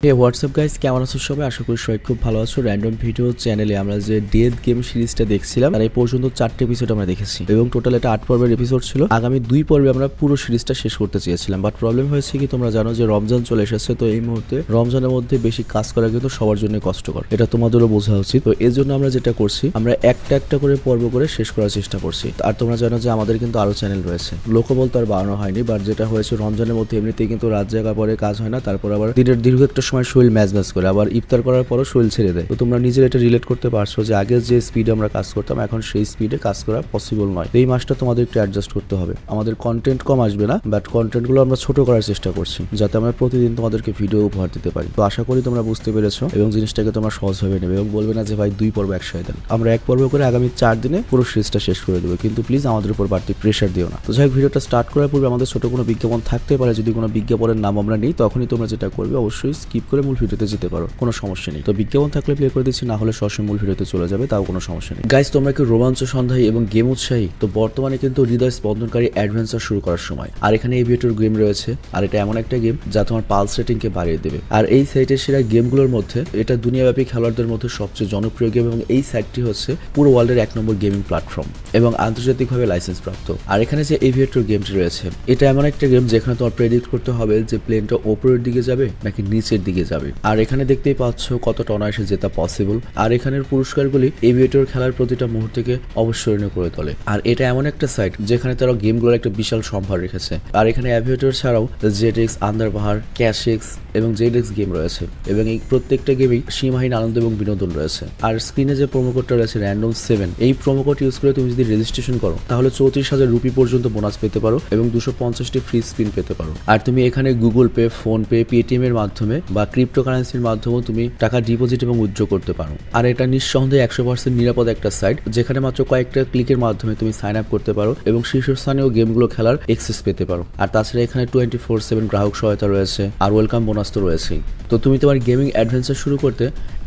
হে WhatsApp guys, কেমন আছো সবাই? আশা করি সবাই খুব ভালো আছো। র্যান্ডম ভিডিও চ্যানেলে আমরা যে ডেথ গেম সিরিজটা দেখছিলাম তার এই পর্যন্ত 4টে এপিসোড আমরা দেখেছি এবং টোটাল এটা 8 পর্বের এপিসোড ছিল। আগামী 2 পর্বে আমরা পুরো সিরিজটা শেষ করতে চেয়েছিলাম, বাট প্রবলেম হয়েছে কি তোমরা জানো যে রমজান চলে এসেছে। তো এই মুহূর্তে রমজানের মধ্যে বেশি কাজ করা কিন্তু সবার জন্য কষ্টকর, এটা তোমাদেরও বোঝা উচিত। তো এর জন্য আমরা যেটা করছি, আমরা একটা একটা করে পর্ব করে শেষ করার চেষ্টা করছি। আর তোমরা জানো যে আমাদের কিন্তু আরো চ্যানেল রয়েছে, লোকবল তো আর বাড়ানো হয়নি, বাট যেটা হয়েছে রমজানের মধ্যে এমনিতেই কিন্তু রাত জায়গা পরে কাজ হয় না, তারপর আবার দিনের দীর্ঘ একটা সময় শরীর ম্যাচ করে আবার ইফতার করার পরও শরীর ছেড়ে দেয়। তো তোমরা নিজের এটা রিলেট করতে পারছো যে আগে যে স্পিডে আমরা কাজ করতাম এখন সেই স্পিডে কাজ করা পসিবল নয়। এই মাসটা তোমাদের একটু অ্যাডজাস্ট করতে হবে। আমাদের কন্টেন্ট কম আসবে না, বাট কন্টেন্টগুলো আমরা ছোট করার চেষ্টা করছি যাতে আমরা প্রতিদিন তোমাদেরকে ভিডিও উপহার দিতে পারি। তো আশা করি তোমরা বুঝতে পেরেছো এবং জিনিসটাকে তোমরা সহজভাবে নেবে এবং বলবে না যে ভাই 2 পর্ব একসাথে দেন। আমরা 1 পর্ব করে আগামী 4 দিনে পুরো সিরিজটা শেষ করে দেবো, কিন্তু প্লিজ আমাদের উপর বাড়তি প্রেশার দিও না। তো যাই হোক, ভিডিওটা স্টার্ট করার পূর্বে আমাদের ছোট কোনো বিজ্ঞাপন থাকতে পারে। যদি কোনো বিজ্ঞাপনের নাম আমরা নিই তখনই তোমরা যেটা করবে, অবশ্যই স্কিপ করে মূল ভিডিওতে যেতে পারো, কোনো সমস্যা নেই। তো বিজ্ঞাপন থাকলে প্লে করে দিচ্ছি, না হলে সরাসরি মূল ভিডিওতে চলে যাবে, তাও কোনো সমস্যা নেই। গাইস, তোমরা কি রোমাঞ্চ সন্ধায়ী এবং গেম উৎসাহী? তো বর্তমানে কিন্তু হৃদয় স্পন্দনকারী অ্যাডভেঞ্চার শুরু করার সময়। আর এখানে এভিয়েটর গেম রয়েছে, আর এটা এমন একটা গেম যা তোমার পালস রেটিংকে বাড়িয়ে দেবে। আর এই সাইটের সেরা গেমগুলোর মধ্যে এটা দুনিয়াব্যাপী খেলোয়াড়দের মধ্যে সবচেয়ে জনপ্রিয় গেম এবং এই সাইটটি হচ্ছে পুরো ওয়ার্ল্ডের 1 নম্বর গেমিং প্ল্যাটফর্ম এবং আন্তর্জাতিকভাবে লাইসেন্স প্রাপ্ত। আর এখানে যে এভিয়েটর গেমটি রয়েছে, এটা এমন একটা গেম যেখানে তোমার প্রেডিক্ট করতে হবে যে প্লেনটা ওপরের দিকে যাবে নাকি নিচের দিকে যাবে। আর এখানে দেখতেই পাচ্ছ কতটা অনায়াসে জেতা পসিবল। আর এখানের পুরস্কারগুলি এভিয়েটর খেলার প্রতিটা মুহূর্তকে অবিস্মরণীয় করে তোলে। আর এটা এমন একটা সাইট যেখানে তারা গেমগুলোর একটা বিশাল সম্ভার রেখেছে। আর এখানে এভিয়েটর ছাড়াও জেটেক্স, আন্দারবাহার, ক্যাশেক্স এবং জেডেক্স গেম রয়েছে এবং এই প্রত্যেকটা গেমেই সীমাহীন আনন্দ এবং বিনোদন রয়েছে। আর স্ক্রিনে যে প্রোমো কোডটা রয়েছে র্যান্ডম 7, এই প্রোমো কোড ইউজ করে তুমি যদি রেজিস্ট্রেশন করো তাহলে 34,000 রুপি পর্যন্ত বোনাস পেতে পারো এবং 250টি ফ্রি স্পিন পেতে পারো। আর তুমি এখানে Google pay, phone pay, Paytm এর মাধ্যমে বা ক্রিপ্টোকারেন্সির মাধ্যমেও তুমি টাকা ডিপোজিট এবং উইথড্র করতে পারো। আর এটা নিঃসন্দেহে 100% নিরাপদ একটা সাইট যেখানে মাত্র কয়েকটা ক্লিকের মাধ্যমে তুমি সাইন আপ করতে পারো এবং শীর্ষস্থানীয় গেমগুলো খেলার এক্সেস পেতে পারো। আর তাছাড়া এখানে 24/7 গ্রাহক সহায়তা রয়েছে আর ওয়েলকাম বোনাস তো রয়েছেই। তো তুমি তোমার গেমিং অ্যাডভেঞ্চার শুরু করতে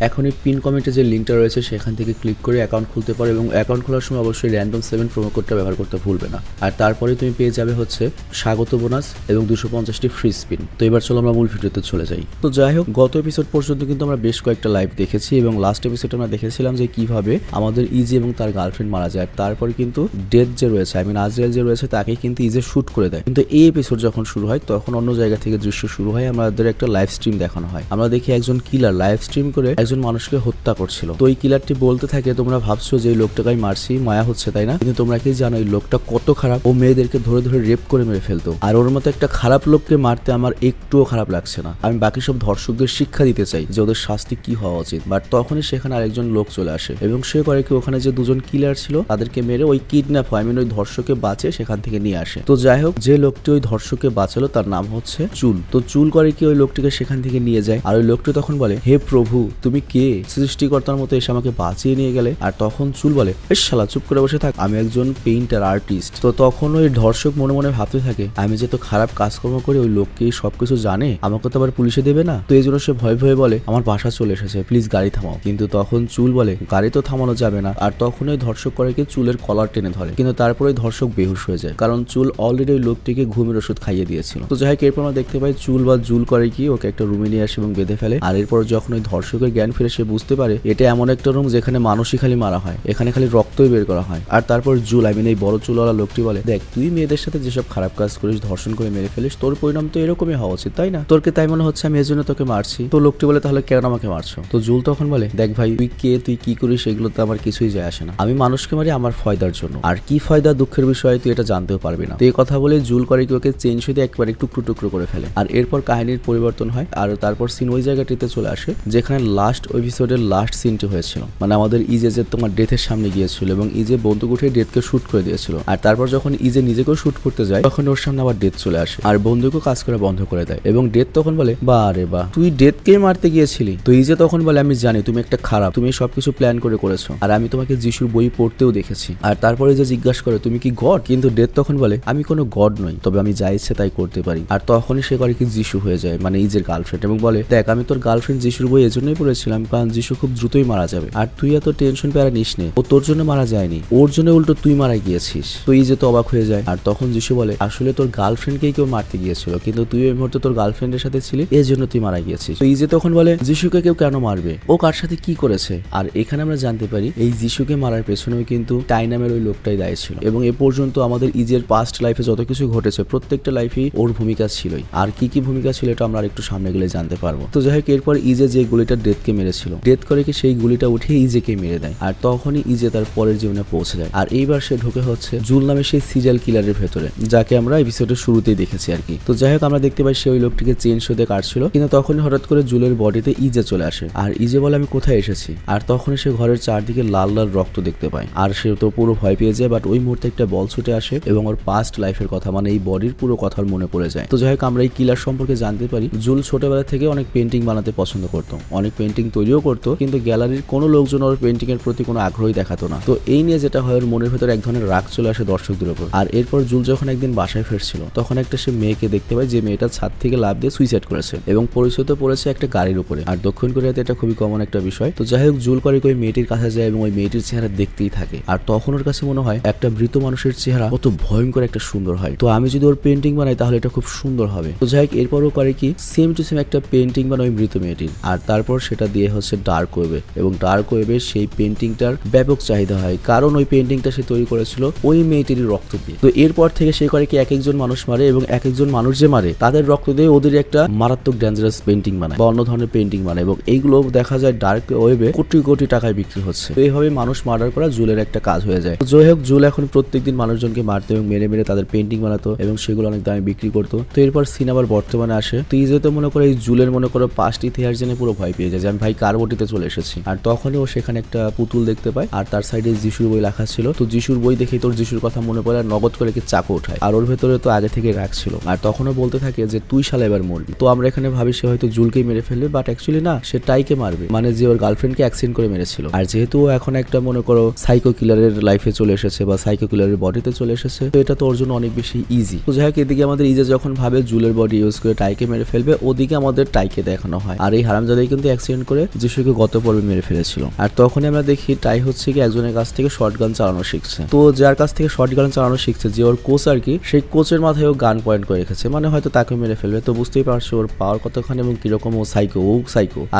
এখনই পিন কমেন্টে যে লিঙ্কটা রয়েছে সেখান থেকে ক্লিক করে অ্যাকাউন্ট খুলতে পারো এবং অ্যাকাউন্ট খোলার সময় অবশ্যই র্যান্ডম 7 প্রোমো কোডটা ব্যবহার করতে ভুলবে না। আর তারপরে তুমি পেয়ে যাবে হচ্ছে স্বাগত বোনাস এবং 250টি ফ্রি স্পিন। তো এবার চলো আমরা মূল ভিডিওতে চলে যাই। তো যাই হোক, গত এপিসোড পর্যন্ত কিন্তু আমরা বেশ কয়েকটা লাইভ দেখেছি এবং লাস্ট এপিসোডে আমরা দেখেছিলাম যে কিভাবে আমাদের ইজি এবং তার গার্লফ্রেন্ড মারা যায়। তারপরে কিন্তু ডেথ যে রয়েছে, আজরাইল যে রয়েছে তাকে কিন্তু ইজি শুট করে দেয়। কিন্তু এই এপিসোড যখন শুরু হয় তখন অন্য জায়গা থেকে দৃশ্য শুরু হয়, আমাদের একটা লাইভ স্ট্রিম দেখানো হয়। আমরা দেখি একজন কিলার লাইভ স্ট্রিম করে একজন মানুষকে হত্যা করছিল। তো এই কিলারটি বলতে থাকে, তোমরা ভাবছো যে এই লোকটাকে মারছি, মায়া হচ্ছে তাই না? কিন্তু তোমরা কি জানো এই লোকটা কত খারাপ? ও মেয়েদেরকে ধরে ধরে রেপ করে মেরে ফেলতো। আর ওর মতো একটা খারাপ লোককে মারতে আমার একটুও খারাপ লাগছে না। আমি বাকি সব ধর্ষকদের শিক্ষা দিতে চাই যে ওদের শাস্তি কি হওয়া উচিত। বাট তখনই সেখানে আরেকজন লোক চলে আসে এবং সে করে কি ওখানে যে 2জন কিলার ছিল তাদেরকে মেরে ওই কিডন্যাপ হয়, ওই ধর্ষককে বাঁচে সেখান থেকে নিয়ে আসে। তো যাই হোক, যে লোকটি ওই ধর্ষককে বাঁচালো তার নাম হচ্ছে চুল। তো চুল করে কি ওই লোকটিকে সেখান থেকে নিয়ে যায়। আর ওই লোকটি তখন বলে, হে প্রভু, তুমি কে? সৃষ্টিকর্তার মতো এসে আমাকে বাঁচিয়ে নিয়ে গেলে। আর তখন চুল বলে, বেশ শালা চুপ করে বসে থাক, আমি একজন পেইন্টার আর্টিস্ট। তো তখন ওই ধর্ষক মনে মনে ভাবতে থাকে, আমি যে তো খারাপ কাজকর্ম করে ওই লোককে সবকিছু জানে, আমাকে তো আবার পুলিশে দেবে না। তো এই জন্য সে ভয় ভয়ে বলে, আমার বাসা চলে এসেছে, প্লিজ গাড়ি থামাও। কিন্তু তখন চুল বলে, গাড়ি তো থামানো যাবে না। আর তখন ওই ধর্ষক করে কি চুলের কলার টেনে ধরে, কিন্তু তারপরে ওই ধর্ষক বেহুশ হয়ে যায়, কারণ চুল অলরেডি ওই লোকটিকে ঘুমের ওষুধ খাইয়ে দিয়েছিল। তো যাই হোক, এরপর আমরা দেখতে পাই চুল বা জুল করে কি ওকে একটা রুমে নিয়ে আসে এবং বেঁধে ফেলে। আর এরপর যখন ওই ধর্ষকের জ্ঞান ফিরে সে বুঝতে পারে এটা এমন একটা রুম যেখানে মানুষই খালি মারা হয়, এখানে খালি রক্তই বের করা হয়। আর তারপর জুল, এই বড় চুলওয়ালা লোকটি বলে, দেখ তুই মেয়েদের সাথে যেসব খারাপ কাজ করিস, ধর্ষণ করে মেরে ফেলিস, তোর পরিণাম তো এরকমই হওয়া উচিত তাই না? তোরকে তাই মনে হচ্ছে আমি এর জন্য তোকে মারছি। তো লোকটি বলে, তাহলে কেন আমাকে মারছো? তো জুল তখন বলে, দেখ ভাই, তুই কে, তুই কি করিস এগুলোতে আমার কিছুই যায় আসে না। আমি মানুষকে মারি আমার ফয়দার জন্য, আর কি ফয়দা দুঃখের বিষয় তুই এটা জানতেও পারবি না। তো এই কথা বলে জুল করে কি ওকে চেইন শুধু একবারে টুকরো টুকরো করে ফেলে। আর এরপর কাহিনীর পরিবর্তন হয় আর তারপর সিন ওই জায়গাটিতে চলে আসে যেখানে লাস্ট এপিসোডের লাস্ট সিনটি হয়েছিল। মানে আমাদের ইজে যে তোমার ডেথের সামনে গিয়েছিল এবং ইজে বন্দুক উঠে ডেথকে শুট করে দিয়েছিল। আর তারপর যখন ইজে নিজেকেও শুট করতে যায় তখন ওর সামনে আবার ডেথ চলে আসে আর বন্দুকও কাজ করা বন্ধ করে দেয় এবং ডেথ তখন বলে, বা রে বা, তুই ডেথকে মারতে গিয়েছিলি? তো ইজে তখন বলে, আমি জানি তুমি একটা খারাপ, তুমি সবকিছু প্ল্যান করে করেছো, আর আমি তোমাকে যিশুর বই পড়তেও দেখেছি। আর তারপরে যে জিজ্ঞাসা করে, তুমি কি গড? কিন্তু ডেথ তখন বলে, আমি কোনো গড নই, তবে আমি যা ইচ্ছে তাই করতে পারি। আর তখনই সে করে কি যিশু হয়ে যায়, মানে ইজের গার্লফ্রেন্ড, এবং বলে, দেখ আমি তোর গার্লফ্রেন্ড যিশুর বই এজন্যই পড়েছিলাম বলছিলাম, কারণ যিশু খুব দ্রুতই মারা যাবে, আর তুই এত টেনশন প্যারা নিস নে, ও তোর জন্য মারা যায়নি, ওর জন্য উল্টো তুই মারা গিয়েছিস। তো ইজে তো অবাক হয়ে যায়, আর তখন যিশু বলে আসলে তোর গার্লফ্রেন্ডকেই কেউ মারতে গিয়েছিল, কিন্তু তুই ওই মুহূর্তে তোর গার্লফ্রেন্ডের সাথে ছিলি, এর জন্য তুই মারা গিয়েছিস। তো ইজে তখন বলে যিশুকে কেউ কেন মারবে, ও কার সাথে কি করেছে। আর এখানে আমরা জানতে পারি এই যিশুকে মারার পেছনেও কিন্তু টাই নামের ওই লোকটাই দায়ী ছিল, এবং এ পর্যন্ত আমাদের ইজের পাস্ট লাইফে যত কিছু ঘটেছে প্রত্যেকটা লাইফেই ওর ভূমিকা ছিলই। আর কি কি ভূমিকা ছিল এটা আমরা একটু সামনে গেলে জানতে পারবো। তো যাই হোক, এরপর ইজে যে গুলিটা ডেথকে মেরেছিল, ডেথ করে কি সেই গুলিটা উঠে ইজেকে মেরে দেয়, আর তখনই ইজে তার পরের জীবনে পৌঁছে যায়। আর এইবার সে ঢুকে হচ্ছে জুল নামে সেই সিরিয়াল কিলারের ভেতরে, যাকে আমরা এপিসোডের শুরুতেই দেখেছি আর কি। তো যাই হোক, আমরা দেখতে পাই সে ওই লোকটিকে চেইন শোতে কাটছিল, কিন্তু তখনই হঠাৎ করে জুলের বডিতে ইজে চলে আসে, আর ইজে বলে আমি কোথায় এসেছি। আর তখনই সে ঘরের চারদিকে লাল লাল রক্ত দেখতে পায়, আর সে তো পুরো ভয় পেয়ে যায়। বাট ওই মুহূর্তে একটা বল ছুটে আসে এবং ওর পাস্ট লাইফের কথা, মানে এই বডির পুরো কথা মনে পড়ে যায়। তো যাই হোক, আমরা এই কিলার সম্পর্কে জানতে পারি জুল ছোটবেলা থেকে অনেক পেন্টিং বানাতে পছন্দ করতো, অনেক পেন্টিং তৈরিও করতো, কিন্তু গ্যালারির কোনো লোকজন ওর পেন্টিং এর প্রতি কোনো আগ্রহী দেখাতো না। তো এই নিয়ে যেটা হয়, ওর মনের ভেতরে এক ধরনের রাগ চলে আসে দর্শকদের উপর। আর এরপর জুল যখন একদিন বাসায় ফিরছিল, তখন একটা সে মেয়েকে দেখতে পায়, যে মেয়েটা ছাদ থেকে লাফ দিয়ে সুইসাইড করেছে এবং পরিচিত পড়েছে একটা গাড়ির উপরে। আর দক্ষিণ কোরিয়াতে এটা খুবই কমন একটা বিষয়। তো যাই হোক, জুল করে ওই মেয়েটির কাছে যায় এবং ওই মেয়েটির চেহারা দেখতেই থাকে, আর তখন ওর কাছে মনে হয় একটা মৃত মানুষের চেহারা কত ভয়ঙ্কর একটা সুন্দর হয়, তো আমি যদি ওর পেন্টিং বানাই তাহলে এটা খুব সুন্দর হবে। তো যাই হোক, এরপরও করে কি সেম টু সেম একটা পেন্টিং বানায় ওই মৃত মেয়েটির, আর তারপর সেটা দিয়ে হচ্ছে ডার্ক ওয়েবে, এবং ডার্ক ওয়েবে সেই পেন্টিংটার ব্যাপক চাহিদা হয়, কারণ ওই পেন্টিংটা সে তৈরি করেছিল ওই মেয়েটির রক্ত দিয়ে। তো এরপর থেকে সে করে কি এক একজন মানুষ মারে, এবং এক একজন মানুষ যে মারে তাদের রক্ত দিয়ে ওদের একটা মারাত্মক ডেঞ্জারাস পেন্টিং বানায় বা অন্য ধরনের পেন্টিং বানায়, এবং এইগুলো দেখা যায় ডার্ক ওয়েবে কোটি কোটি টাকায় বিক্রি হচ্ছে। তো এইভাবে মানুষ মার্ডার করা জুলের একটা কাজ হয়ে যায়। যাই হোক, জুল এখন প্রত্যেকদিন মানুষজনকে মারতো এবং মেরে মেরে তাদের পেন্টিং বানাতো এবং সেগুলো অনেক দামে বিক্রি করতো। তো এরপর সিনেমার বর্তমানে আসে। তো ইজে তো মনে করে এই জুলের মনে করো পাস্ট ইতিহাস জেনে পুরো ভয় পেয়ে যায় যে আমি ভাই কার বটিতে চলে এসেছি। আর তখনই ও সেখানে একটা পুতুল দেখতে পায়, আর তার সাইডে যিশুর বই লেখা ছিল। তো যিশুর বই দেখে তোর যিশুর কথা মনে পড়ে, আর নগদ করে কি চাকু উঠায়, আর ওর ভেতরে তো আগে থেকে রাগ ছিল। আর তখনও বলতে থাকে যে তুই শালা এবার মরবি। তো আমরা এখানে ভাবি সে হয়তো জুলকেই মেরে ফেলবে, বাট অ্যাকচুয়ালি না, সে টাইকে মারবে, মানে যে ওর গার্লফ্রেন্ডকে অ্যাক্সিডেন্ট করে মেরেছিল। আর যেহেতু ও এখন একটা মনে করো সাইকো কিলারের লাইফে চলে এসেছে বা সাইকো কিলারের বডিতে চলে এসেছে, তো এটা তো ওর জন্য অনেক বেশি ইজি। তো যাই হোক, এদিকে আমাদের ইজে যখন ভাবে জুলের বডি ইউজ করে টাইকে মেরে ফেলবে, ওদিকে আমাদের টাইকে দেখানো হয়, আর এই হারামজাদাই কিন্তু অ্যাক্সিডেন্ট করে যিশুকে গত পর্বে মেরে ফেলেছিল। আর তখনই আমরা দেখি টাই হচ্ছে কি একজনের কাছ থেকে শর্টগান চালানো শিখছে। তো যার কাছ থেকে শর্টগান চালানো শিখছে, যে ওর কোচ আর কি, সেই কোচের মাথায় ও গান পয়েন্ট করে রেখেছে, মানে হয়তো তাকে মেরে ফেলবে। তো বুঝতেই পারছো ওর পাওয়ার কতখানি এবং কিরকম ও সাইকো।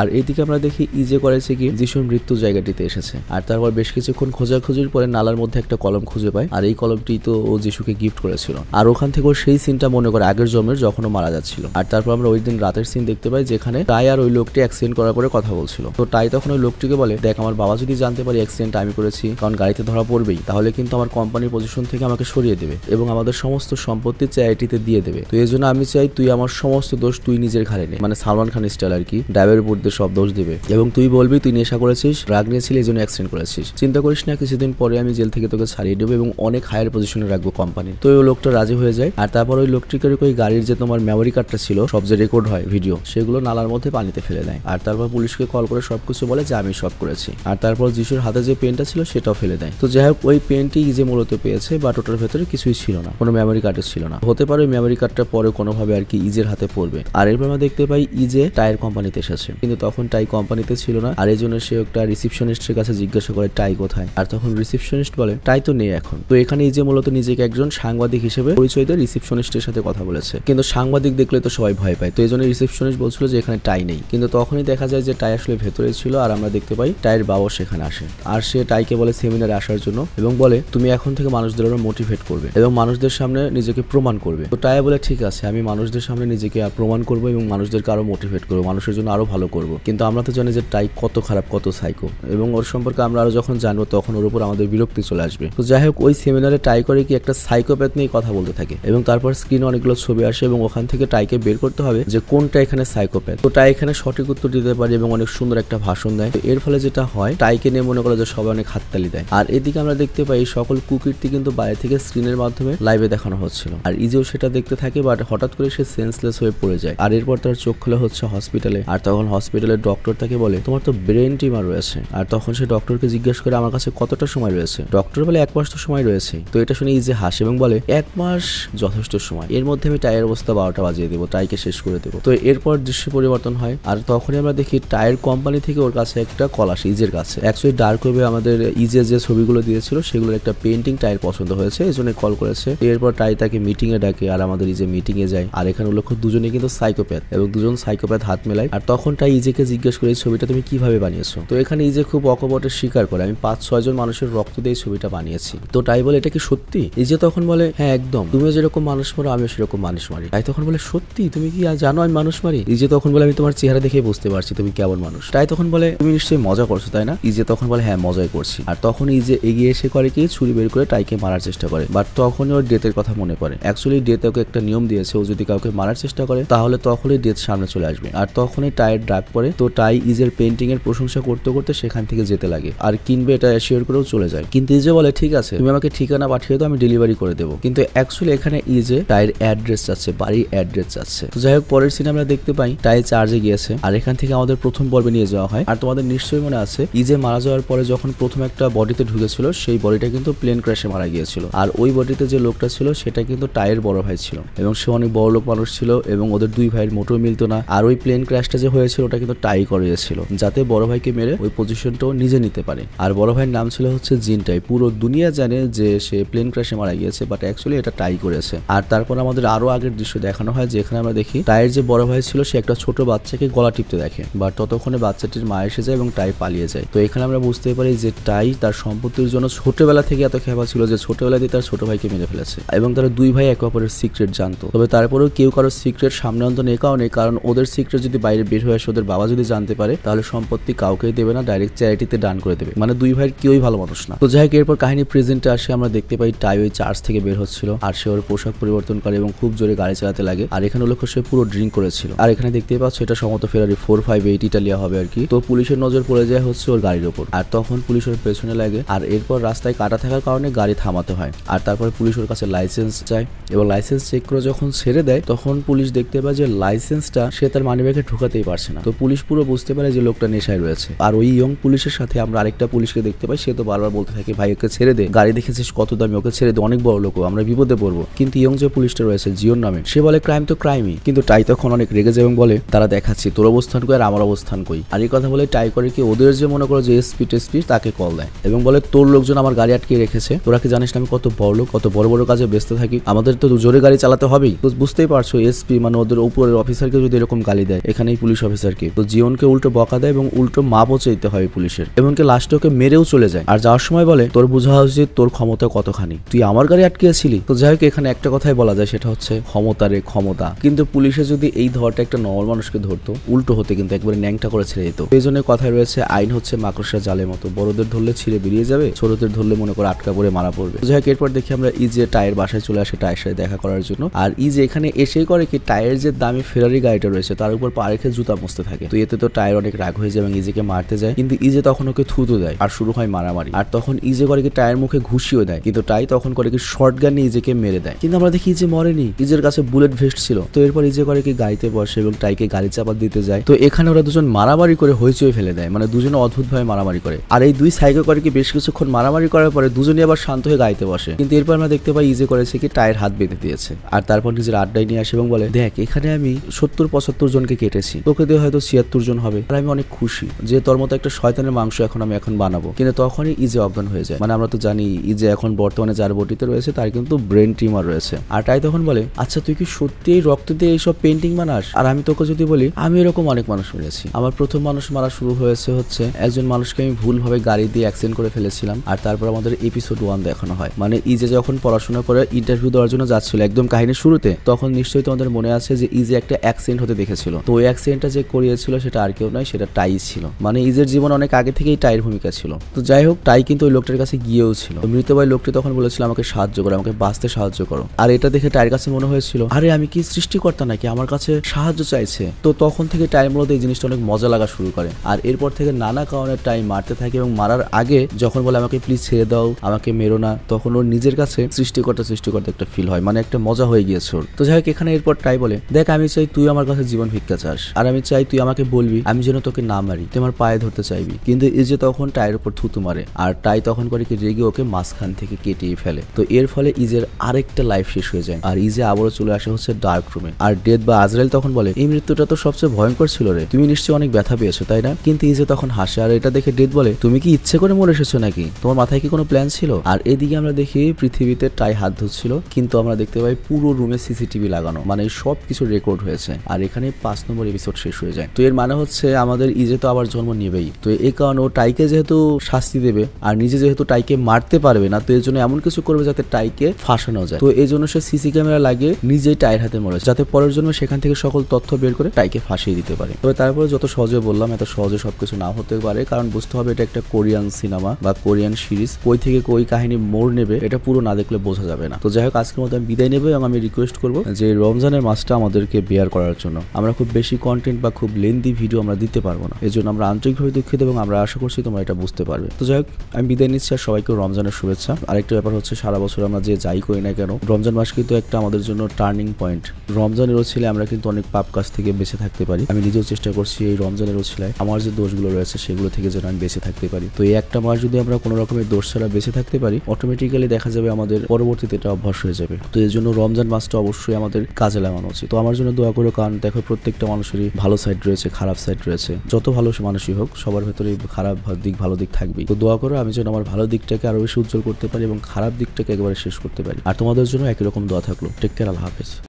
আর এইদিকে আমরা দেখি ইজে করেছে কি যিশুর মৃত্যু জায়গাটিতে এসেছে, আর তারপর বেশ কিছুক্ষণ খোঁজাখুঁজির পরে নালার মধ্যে একটা কলম খুঁজে পায়, আর এই কলমটি তো ও যিশুকে গিফট করেছিল। আর ওখান থেকে ওর সেই সিনটা মনে করে আগের জন্মের, যখন ও মারা যাচ্ছিল। আর তারপর আমরা ওই দিন রাতের সিন দেখতে পাই, যেখানে টাই আর ওই লোকটি অ্যাক্সিডেন্ট করার পরে কথা বলছিল। তো টাই তখন ওই লোকটিকে বলে, দেখ আমার বাবা যদি জানতে পারে অ্যাক্সিডেন্ট আমি করেছি, কারণ গাড়িতে ধরা পড়বেই, তাহলে কিন্তু আমার কোম্পানির পজিশন থেকে আমাকে সরিয়ে দেবে এবং আমাদের সমস্ত সম্পত্তি চ্যারিটিতে দিয়ে দেবে। তো এই জন্য আমি চাই তুই আমার সমস্ত দোষ তুই নিজের ঘাড়ে নে, মানে সালমান খান স্টাইল আর কি, ড্রাইভারের উপর দিয়ে সব দোষ দিবে, এবং তুই বলবি তুই নেশা করেছিস, রাগ নিয়েছিলি, এই জন্য অ্যাক্সিডেন্ট করেছিস, চিন্তা করিস না, কিছুদিন পরে আমি জেল থেকে তোকে ছাড়িয়ে দেবো এবং অনেক হায়ার পজিশনে রাখবো কোম্পানি। তো ওই লোকটা রাজি হয়ে যায়। আর তারপর ওই লোকটিকে ওই গাড়ির যে তোমার মেমোরি কার্ডটা ছিল, সব যে রেকর্ড হয় ভিডিও, সেগুলো নালার মধ্যে পানিতে ফেলে দেয়। আর তারপর পুলিশকে কল করে সবকিছু বলে যে আমি সব করেছি। আর তারপর যিশুর হাতে যে পেনটা ছিল সেটাও ফেলে দেয়। তো যাই হোক, ওই পেনটি ইজে মূলত পেয়েছে, বাট ওটার ভেতরে কিছুই ছিল না, কোনো মেমোরি কার্ডও ছিল না। হতে পারে ওই মেমোরি কার্ডটা পরে কোনোভাবে আর কি ইজের হাতে পড়বে। আর এরপর আমরা দেখতে পাই ইজে টাইয়ের কোম্পানিতে এসেছে, কিন্তু তখন টাই কোম্পানিতে ছিল না। আর এই জন্য সে একটা রিসিপশনিস্টের কাছে জিজ্ঞাসা করে টাই কোথায়। আর তখন রিসিপশনিস্ট বলে টাই তো নেই এখন। তো এখানে ইজে মূলত নিজেকে একজন সাংবাদিক হিসেবে পরিচয় দিয়ে রিসিপশনিস্টের সাথে কথা বলেছে, কিন্তু সাংবাদিক দেখলে তো সবাই ভয় পায়। তো এই জন্য রিসিপশনিস্ট বলছিল যে এখানে টাই নেই, কিন্তু তখনই দেখা যায় যে টাই আসলে ভেতরে ছিল। আর আমরা দেখতে পাই টাইয়ের বাবাও সেখানে আসে, আর সে টাইকে বলে সেমিনারে আসার জন্য, এবং বলে তুমি এখন থেকে মানুষদের আরো মোটিভেট করবে এবং মানুষদের সামনে নিজেকে প্রমাণ করবে। তো টাই বলে ঠিক আছে, আমি মানুষদের সামনে নিজেকে প্রমাণ করবো এবং মানুষদেরকে আরো মোটিভেট করবো, মানুষের জন্য আরো ভালো করবো। কিন্তু আমরা তো জানি যে টাই কত খারাপ, কত সাইকো, এবং ওর সম্পর্কে আমরা আরো যখন জানবো তখন ওর উপর আমাদের বিরক্তি চলে আসবে। তো যাই হোক, ওই সেমিনারে টাই করে কি একটা সাইকোপ্যাথ নিয়ে কথা বলতে থাকে, এবং তারপর স্ক্রিনে অনেকগুলো ছবি আসে এবং ওখান থেকে টাইকে বের করতে হবে যে কোনটা এখানে সাইকোপ্যাথ। তো টাই এখানে সঠিক উত্তর দিতে পারে এবং অনেক সুন্দর একটা ভাষণ দেয়। এর ফলে যেটা হয়, টাইকে নিয়ে মনে করে যে সবাই অনেক হাততালি দেয়। আর এদিকে আমরা দেখতে পাই সকল কুকীর্তি কিন্তু বাইরে থেকে স্ক্রিনের মাধ্যমে লাইভে দেখানো হচ্ছিল, আর ইজেও সেটা দেখতে থাকে। বাট হঠাৎ করে সে সেন্সলেস হয়ে পড়ে যায়। আর এরপর তার চোখ খোলা হচ্ছে হসপিটালে। আর তখন হসপিটালের ডক্টর তাকে বলে তোমার তো ব্রেন টিউমার রয়েছে। আর তখন সে ডক্টরকে জিজ্ঞেস করে আমার কাছে কতটা সময় রয়েছে। ডক্টর বলে 1 মাস তো সময় রয়েছে। তো এটা শুনে ইজে হাসে এবং বলে 1 মাস যথেষ্ট সময়, এর মধ্যে আমি টাইয়ের অবস্থা 12টা বাজিয়ে দেবো, টাইকে শেষ করে দেবো। তো এরপর দৃশ্য পরিবর্তন হয়, আর তখনই আমরা দেখি টায়ার কোম্পানি থেকে ওর কাছে একটা কল আসে ইজের কাছে। অ্যাকচুয়ালি ডার্ক ওয়েবে আমাদের ইজে যে ছবিগুলো দিয়েছিল সেগুলোর একটা পেন্টিং টাইর পছন্দ হয়েছে, এই জন্য কল করেছে। এরপর টাই তাকে মিটিং এ ডাকে আর আমাদের ইজে মিটিং এ যায়। আর এখানে উল্লেখ্য দুজনে কিন্তু সাইকোপ্যাথ এবং দুজন সাইকোপ্যাথ হাত মেলায়। আর তখন টাই ইজেকে জিজ্ঞেস করে এই ছবিটা তুমি কিভাবে বানিয়েছো। তো এখানে ইজে খুব অকপটে স্বীকার করে আমি 5-6 জন মানুষের রক্ত দিয়ে ছবিটা বানিয়েছি। তো টাই বলে এটা কি সত্যি? ইজে তখন বলে হ্যাঁ একদম, তুমিও যেরকম মানুষ মারো আমিও সেরকম মানুষ মারি। টাই তখন বলে সত্যি? তুমি কি জানো আমি মানুষ মারি? ইজে তখন বলে আমি তোমার চেহারা দেখে বুঝতে পারছি তুমি কেমন মানুষ। টাই তখন বলে তুমি নিশ্চয়ই মজা করছো তাই না? ইজে তখন বলে হ্যাঁ মজাই করছি। আর তখন ইজে এগিয়ে এসে করে কি ছুরি বের করে টাইকে মারার চেষ্টা করে। বাট তখনই ওর ডেথের কথা মনে পড়ে। অ্যাকচুয়ালি ডেথ ওকে একটা নিয়ম দিয়েছে, ও যদি কাউকে মারার চেষ্টা করে তাহলে তখনই ডেথ সামনে চলে আসবে। আর তখনই টাইয়ের ড্রাইভ করে। তো টাই ইজের পেন্টিং এর প্রশংসা করতে করতে সেখান থেকে যেতে লাগে আর কিনবে এটা অ্যাসিওর করেও চলে যায়। কিন্তু ইজে বলে ঠিক আছে তুমি আমাকে ঠিকানা পাঠিয়ে দাও আমি ডেলিভারি করে দেবো। কিন্তু অ্যাকচুয়ালি এখানে ইজে টাইয়ের অ্যাড্রেস চাচ্ছে, বাড়ির অ্যাড্রেস চাচ্ছে। তো যাই হোক পরের সিনে আমরা দেখতে পাই টাই চার্জে গিয়েছে আর এখান থেকে আমাদের প্রথম পর্বে নিয়ে যাওয়া হয়। আর তোমাদের নিশ্চয়ই মনে আছে ইজে মারা যাওয়ার পরে যখন প্রথম একটা বডিতে ঢুকেছিল সেই বডিটা কিন্তু প্লেন ক্র্যাশে মারা গিয়েছিল। আর ওই বডিতে যে লোকটা ছিল সেটা কিন্তু টাইয়ের বড় ভাই ছিল এবং সে অনেক বড় লোক মানুষ ছিল এবং ওদের দুই ভাইয়ের মোটেও মিলতো না। আর ওই প্লেন ক্র্যাশটা যে হয়েছিল ওটা কিন্তু টাই করিয়েছিল যাতে বড় ভাইকে মেরে ওই পজিশনটাও নিজে নিতে পারে। আর বড় ভাইয়ের নাম ছিল হচ্ছে জিন টাই। পুরো দুনিয়া জানে যে সে প্লেন ক্র্যাশে মারা গিয়েছে বাট অ্যাকচুয়ালি এটা টাই করেছে। আর তারপর আমাদের আরো আগের দৃশ্য দেখানো হয় যেখানে আমরা দেখি টাইয়ের যে বড় ভাই ছিল সে একটা ছোট বাচ্চাকে গলা টিপতে দেখে বাট ততক্ষণে বাচ্চাটির মা এসে যায় এবং টাই পালিয়ে যায়। তো এখানে আমরা বুঝতে পারি যে টাই তার সম্পত্তির জন্য ছোটবেলা থেকে এত খেপা ছিল যে ছোটবেলাতে তার ছোট ভাইকে মেরে ফেলেছে এবং তারা দুই ভাই একে অপরের সিক্রেট জানতো। তবে তারপরেও কেউ কারোর সিক্রেট সামনে আনতো না, কারণ ওদের সিক্রেট যদি বাইরে বের হয়ে আসে ওদের বাবা যদি জানতে পারে তাহলে সম্পত্তি কাউকেই দেবে না, ডাইরেক্ট চ্যারিটিতে দান করে দেবে। মানে দুই ভাইয়ের কেউই ভালো মানুষ না। তো যাই হোক এরপর কাহিনী প্রেজেন্টে আসে আমরা দেখতে পাই টাই ওই চার্চ থেকে বের হচ্ছিল আর সে ওর পোশাক পরিবর্তন করে এবং খুব জোরে গাড়ি চালাতে লাগে। আর এখানে উল্লেখ্য সে পুরো ড্রিঙ্ক করেছিল। আর এখানে দেখতে পাচ্ছ এটা সম্ভবত ফেরারি 458 ইটালিয়া হবে আর কি। তো পুলিশের নজর পড়ে যায় হচ্ছে ওর গাড়ির উপর আর তখন পুলিশ ওর পেছনে লাগে আর এরপর রাস্তায় কাটা থাকার কারণে গাড়ি থামাতে হয়। আর তারপরে পুলিশ ওর কাছে লাইসেন্স চায় এবং লাইসেন্স চেক করে যখন ছেড়ে দেয় তখন পুলিশ দেখতে পায় যে লাইসেন্সটা সে তার মানিব্যাগে ঢুকাতেই পারছে না। তো পুলিশ পুরো বুঝতে পারে যে লোকটা নেশায় রয়েছে। আর ওই ইয়ং পুলিশের সাথে আমরা আরেকটা পুলিশকে দেখতে পাই, সে তো বারবার বলতে থাকে ভাই ওকে ছেড়ে দে, গাড়ি দেখেছিস কত দামি, ওকে ছেড়ে দে, অনেক বড় লোক, আমরা বিপদে পড়বো। কিন্তু ইয়ং যে পুলিশটা রয়েছে জিওন নামে সে বলে ক্রাইম তো ক্রাইমই। কিন্তু টাই তখন অনেক রেগে যায় এবং বলে তারা দেখাচ্ছি তোর অবস্থান কই আর আমার অবস্থান কই। আর এই কথা বলে টাই করে কি ওদের যে মনে করো যে এসপি টেসপি তাকে কল দেয় এবং বলে তোর লোকজন আমার গাড়ি আটকে রেখেছে, তোরা কি জানিস না আমি কত বড় লোক, কত বড় বড় কাজে ব্যস্ত থাকি, আমাদের তো জোরে গাড়ি চালাতে হবেই। তো বুঝতেই পারছো এসপি মানে ওদের উপরের অফিসারকে যদি এরকম গালি দেয় এখানেই পুলিশ অফিসারকে, তো জিওনকে উল্টো বকা দেয় এবং উল্টো মাপও চাইতে হয় পুলিশের, এমনকি লাস্টে ওকে মেরেও চলে যায়। আর যাওয়ার সময় বলে তোর বোঝা উচিত তোর ক্ষমতা কতখানি, তুই আমার গাড়ি আটকেছিলি। তো যাই হোক এখানে একটা কথাই বলা যায় সেটা হচ্ছে ক্ষমতা রে ক্ষমতা। কিন্তু পুলিশে যদি এই ধরটা একটা নর্মাল মানুষকে ধরতো উল্টো হতে কিন্তু একবারে ন্যাংটা করে ছেড়ে যেত। এই জন্য কথায় রয়েছে আইন হচ্ছে মাকড়সা জালের মতো, বড়দের ধরলে ছিঁড়ে বেরিয়ে যাবে, ছোটদের ধরলে মনে করে আটকা পড়ে মারা পড়বে। যাই হোক এরপর দেখি আমরা ইজে টায়ের বাসায় চলে আসে টায়ের সাথে দেখা করার জন্য। আর ইজে এখানে এসেই করে কি টায়ের যে দামি ফেরারি গাড়িটা রয়েছে তার উপর পা রেখে জুতা মুছতে থাকে। তো এতে তো টায়ের অনেক রাগ হয়ে যায় এবং ইজেকে মারতে যায়, কিন্তু ইজে তখন ওকে থুতু দেয় আর শুরু হয় মারামারি। আর তখন ইজে করে কি টায়ের মুখে ঘুষিও দেয়, কিন্তু টাই তখন করে কি শর্ট গান নিয়ে ইজেকে মেরে দেয়। কিন্তু আমরা দেখি ইজে মরেনি, ইজের কাছে বুলেট ভেস্ট ছিল। তো এরপর ইজে করে কি গাড়িতে বসে এবং টাইকে গাড়ি চাপা দিতে যায়। তো এখানে ওরা দুজন মারামারি করে হইচই ফেলে দেয়, মানে দুজনে অদ্ভুত ভাবে মারামারি করে। আর এই দুই সাইকো করে কি বেশ কিছুক্ষণ মারামারি করার পরে দুজনে আবার শান্ত হয়ে গাড়িতে বসে। কিন্তু এরপর আমরা দেখতে পাই ইজে করেছে কি টায়ের হাত বেঁধে দিয়েছে আর তারপর নিজের আড্ডায় নিয়ে আসে এবং বলে দেখ এখানে আমি 70-75 জনকে কেটেছি, তোকে দিয়ে হয়তো 76 জন হবে, আর আমি অনেক খুশি যে তোর মতো একটা শয়তানের মাংস আমি এখন বানাবো। কিন্তু তখনই ইজে অজ্ঞান হয়ে যায়। মানে আমরা তো জানি ইজে এখন বর্তমানে যার বডিতে রয়েছে তার কিন্তু ব্রেন টিউমার রয়েছে। আর টাই তখন বলে আচ্ছা তুই কি সত্যি রক্ত দিয়ে এইসব পেন্টিং বানাস? আর আমি তোকে যদি বলি আমি এরকম অনেক মানুষ মেরেছি। আমার প্রথম মানুষ মারা শুরু হয়েছে হচ্ছে একজন মানুষকে আমি ভুলভাবে গাড়ি দিয়ে অ্যাক্সিডেন্ট করে ফেলেছিলাম। আর তারপর আমাদের এপিসোড 1 দেখানো হয়, মানে ইজে যখন পড়াশোনা করে ইন্টারভিউ দেওয়ার জন্য যাচ্ছিল একদম কাহিনীর শুরুতে, তখন নিশ্চয়ই তোমাদের মনে আছে যে ইজে একটা অ্যাক্সিডেন্ট হতে দেখেছিল। তো ওই অ্যাক্সিডেন্টটা যে করিয়েছিল সেটা আর কেউ নয়, সেটা টাই ছিল। মানে ইজের জীবন অনেক আগে থেকেই টাইয়ের ভূমিকা ছিল। তো যাই হোক টাই কিন্তু ওই লোকটার কাছে গিয়েও ছিল। মৃতবয় লোকটি তখন বলেছিল আমাকে সাহায্য করো, আমাকে বাঁচতে সাহায্য করো। আর এটা দেখে টাইয়ের কাছে মনে হয়েছিল আরে আমি কি সৃষ্টিকর্তা নাকি, আমার কাছে সাহায্য চাইছে। তো তখন থেকে টাইম মূলত এই জিনিসটা অনেক মজা লাগা শুরু করে। আর এরপর থেকে নানা কারণে টাইম মারতে থাকে এবং মারার আগে যখন বলে আমাকে প্লিজ ছেড়ে দাও, আমাকে মেরো না, তখন ওর নিজের কাছে সৃষ্টিকর্তা একটা ফিল হয়, মানে একটা মজা হয়ে গিয়েছে ওর। তো যাই হোক এখানে এরপর টাই বলে দেখ আমি চাই তুই আমার কাছে জীবন ভিক্ষা চাস, আর আমি চাই তুই আমাকে বলবি আমি যেন তোকে না মারি, তুই আমার পায়ে ধরতে চাইবি। কিন্তু ইজে তখন টাইয়ের উপর থুতু মারে আর টাই তখন করে কি রেগে ওকে মাঝখান থেকে কেটিয়ে ফেলে। তো এর ফলে ইজের আরেকটা লাইফ শেষ হয়ে যায় আর ইজে আবারও চলে আসে হচ্ছে ডার্ক রুমে। আর ডেথ বা আজরাইল তখন বলে এই মৃত্যুটা তো সবচেয়ে ভয়ঙ্কর ছিল রে, তুমি নিশ্চয়ই অনেক ব্যথা পেয়েছো তাই না? কিন্তু ইজে তখন হাসে আর এটা দেখে ডেথ বলে তুমি কি ইচ্ছে করে মরে এসেছো নাকি? তোমার মাথায় কি কোনো প্ল্যান ছিল? আর এদিকে আমরা দেখি পৃথিবীতে টাই হাত ধুচ্ছিল, কিন্তু আমরা দেখতে পাই পুরো রুমে সিসিটিভি লাগানো, মানে সব কিছু রেকর্ড হয়েছে। আর এখানে 5 নম্বর এপিসোড শেষ হয়ে যায়। তো এর মানে হচ্ছে আমাদের ইজে তো আবার জন্ম নেবেই। তো এই কারণে ও টাইকে যেহেতু শাস্তি দেবে আর নিজে যেহেতু টাইকে মারতে পারবে না, তো এর জন্য এমন কিছু করবে যাতে টাইকে ফাঁসানো যায়। তো এই জন্য সে সিসি ক্যামেরা লাগিয়ে নিজেই টাইয়ের হাতে মরেছে, যাতে পরের জন্য সেখান থেকে সকল তথ্য বের করে টাইকে ফাঁসিয়ে দিতে পারে। তবে তারপরে যত সহজে বললাম, এত সহজে সবকিছু না হতে পারে, কারণ বুঝতে হবে এটা একটা কোরিয়ান সিনেমা বা কোরিয়ান সিরিজ। কই থেকে কই কাহিনী মোড় নেবে এটা পুরো না দেখলে বোঝা যাবে না। তো যাই হোক, আজকের মতো আমি বিদায় নেব এবং আমি রিকোয়েস্ট করবো যে রমজানের মাসটা আমাদেরকে বেয়ার করার জন্য। আমরা খুব বেশি কন্টেন্ট বা খুব লেন্দি ভিডিও আমরা দিতে পারবো না, এই জন্য আমরা আন্তরিকভাবে দুঃখিত এবং আমরা আশা করছি তোমরা এটা বুঝতে পারবে। তো যাই হোক, আমি বিদায় নিচ্ছি আর সবাইকে রমজানের শুভেচ্ছা। আরেকটা ব্যাপার হচ্ছে, সারা বছর আমরা যে যাই করি না কেন, রমজান মাস কিন্তু একটা আমাদের জন্য টার্নিং পয়েন্ট। রমজানের ওছিলায় আমরা কিন্তু অনেক পাপ কাজ থেকে বেঁচে থাকতে পারি। আমি নিজেও চেষ্টা করছি এই রমজানের ওছিলায় আমার যে দোষগুলো রয়েছে সেগুলো থেকে যেন আমি বেঁচে থাকতে পারি। তো এই একটা মাস যদি আমরা কোনো রকমের দোষ ছাড়া বেঁচে থাকতে পারি, অটোমেটিক্যালি দেখা যাবে আমাদের পরবর্তীতে এটা অভ্যাস হয়ে যাবে। তো এই জন্য রমজান মাসটা অবশ্যই আমাদের কাজে লাগানো উচিত। তো আমার জন্য দোয়া করো, কারণ দেখো প্রত্যেকটা মানুষেরই ভালো সাইড রয়েছে, খারাপ সাইড রয়েছে। যত ভালো মানুষই হোক, সবার ভেতরে খারাপ দিক ভালো দিক থাকবেই। তো দোয়া করো আমি যেন আমার ভালো দিকটাকে আরো বেশি উজ্জ্বল করতে পারি এবং খারাপ দিকটাকে একেবারে শেষ করতে পারি। আর তোমাদের জন্য একই রকম দোয়া থাকলো। টেক কেয়ার, আল্লাহ হাফেজ।